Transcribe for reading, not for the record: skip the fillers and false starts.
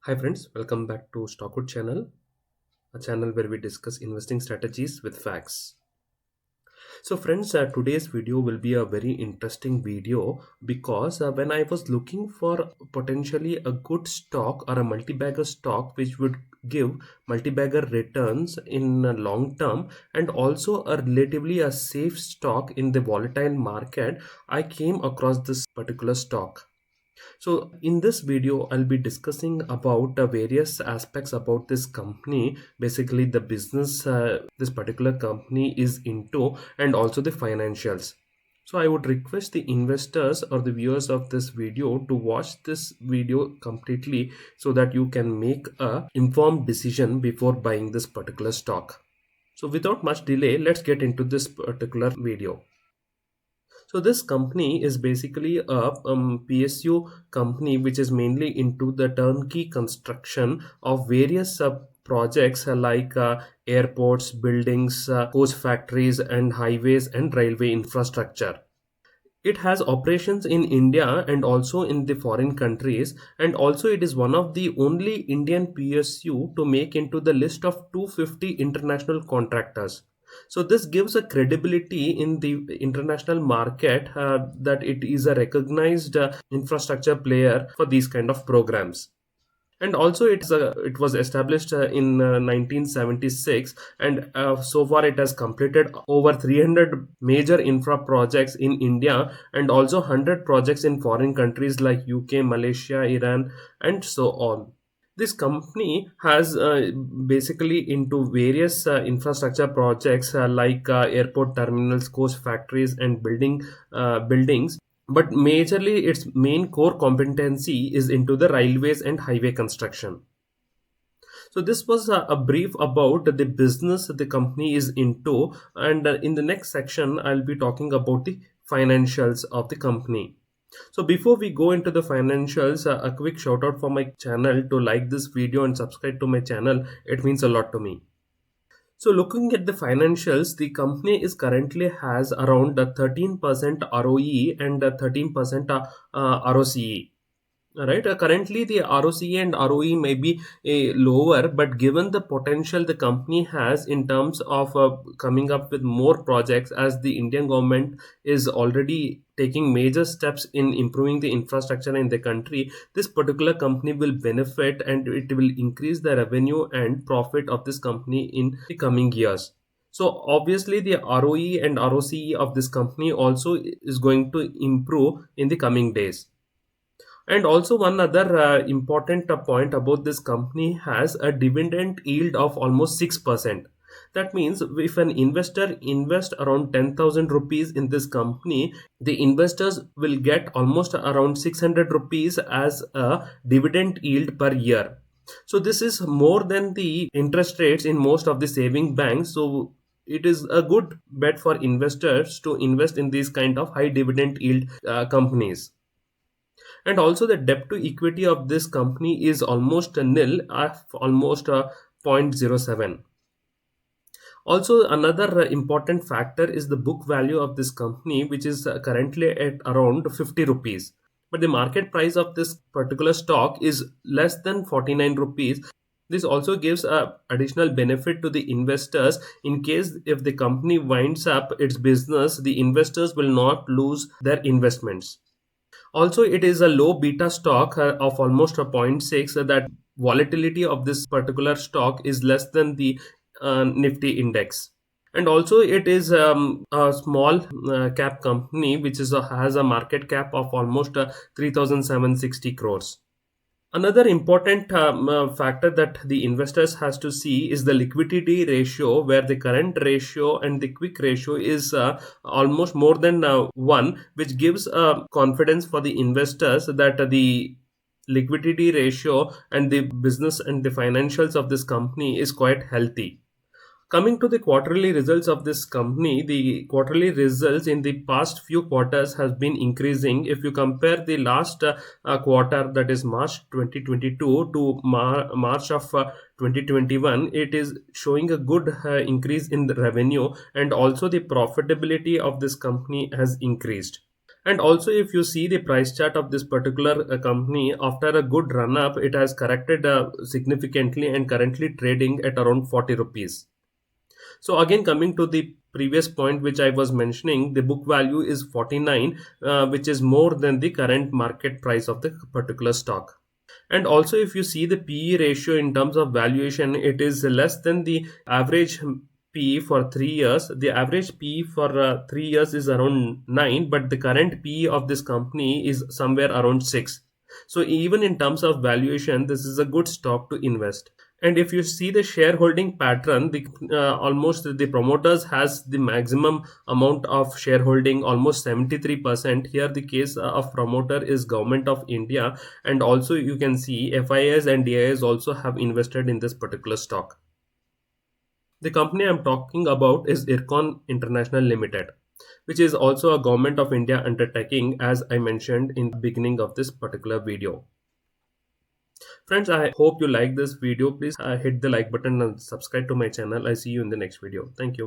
Hi friends, welcome back to Stockwood channel, a channel where we discuss investing strategies with facts. So friends, today's video will be a very interesting video because when I was looking for potentially a good stock or a multi-bagger stock which would give multi-bagger returns in long term and also a relatively a safe stock in the volatile market, I came across this particular stock. So in this video, I'll be discussing about various aspects about this company, basically the business this particular company is into and also the financials. So I would request the investors or the viewers of this video to watch this video completely so that you can make a informed decision before buying this particular stock. So without much delay, let's get into this particular video. So this company is basically a PSU company which is mainly into the turnkey construction of various projects like airports, buildings, coach factories and highways and railway infrastructure. It has operations in India and also in the foreign countries, and also it is one of the only Indian PSU to make into the list of 250 international contractors. So this gives a credibility in the international market that it is a recognized infrastructure player for these kind of programs. And also it was established in 1976, and so far it has completed over 300 major infra projects in India and also 100 projects in foreign countries like UK, Malaysia, Iran and so on. This company has basically into various infrastructure projects like airport terminals, coach factories and buildings, but majorly its main core competency is into the railways and highway construction. So this was a brief about the business the company is into, and in the next section I'll be talking about the financials of the company. So before we go into the financials, a quick shout out for my channel to like this video and subscribe to my channel. It means a lot to me. So looking at the financials, the company is currently has around a 13% ROE and a 13% ROCE. Right. Currently, the ROCE and ROE may be lower, but given the potential the company has in terms of coming up with more projects, as the Indian government is already taking major steps in improving the infrastructure in the country, this particular company will benefit and it will increase the revenue and profit of this company in the coming years. So obviously the ROE and ROCE of this company also is going to improve in the coming days. And also one other important point about this company has a dividend yield of almost 6%. That means if an investor invests around 10,000 rupees in this company, the investors will get almost around 600 rupees as a dividend yield per year. So this is more than the interest rates in most of the saving banks. So it is a good bet for investors to invest in these kind of high dividend yield companies. And also the debt to equity of this company is almost nil at almost 0.07. Also another important factor is the book value of this company, which is currently at around 50 rupees, but the market price of this particular stock is less than 49 rupees. This also gives a additional benefit to the investors in case if the company winds up its business, the investors will not lose their investments. Also, it is a low beta stock of almost a zero point 0.6. That volatility of this particular stock is less than the Nifty index. And also, it is a small cap company which has a market cap of almost 3,760 crores. Another important factor that the investors has to see is the liquidity ratio, where the current ratio and the quick ratio is almost more than 1, which gives confidence for the investors that the liquidity ratio and the business and the financials of this company is quite healthy. Coming to the quarterly results of this company, the quarterly results in the past few quarters has been increasing. If you compare the last quarter, that is March 2022 to March of 2021, it is showing a good increase in the revenue, and also the profitability of this company has increased. And also, if you see the price chart of this particular company, after a good run up, it has corrected significantly and currently trading at around 40 rupees. So again, coming to the previous point which I was mentioning, the book value is 49, which is more than the current market price of the particular stock. And also, if you see the PE ratio in terms of valuation, it is less than the average PE for 3 years. The average PE for 3 years is around 9, but the current PE of this company is somewhere around 6. So even in terms of valuation, this is a good stock to invest. And if you see the shareholding pattern, the almost the promoters has the maximum amount of shareholding, almost 73%. Here the case of promoter is Government of India, and also you can see FIS and DIS also have invested in this particular stock. The company I'm talking about is Ircon International Limited, which is also a Government of India undertaking, as I mentioned in the beginning of this particular video. Friends, I hope you like this video. Please hit the like button and subscribe to my channel. I see you in the next video. Thank you.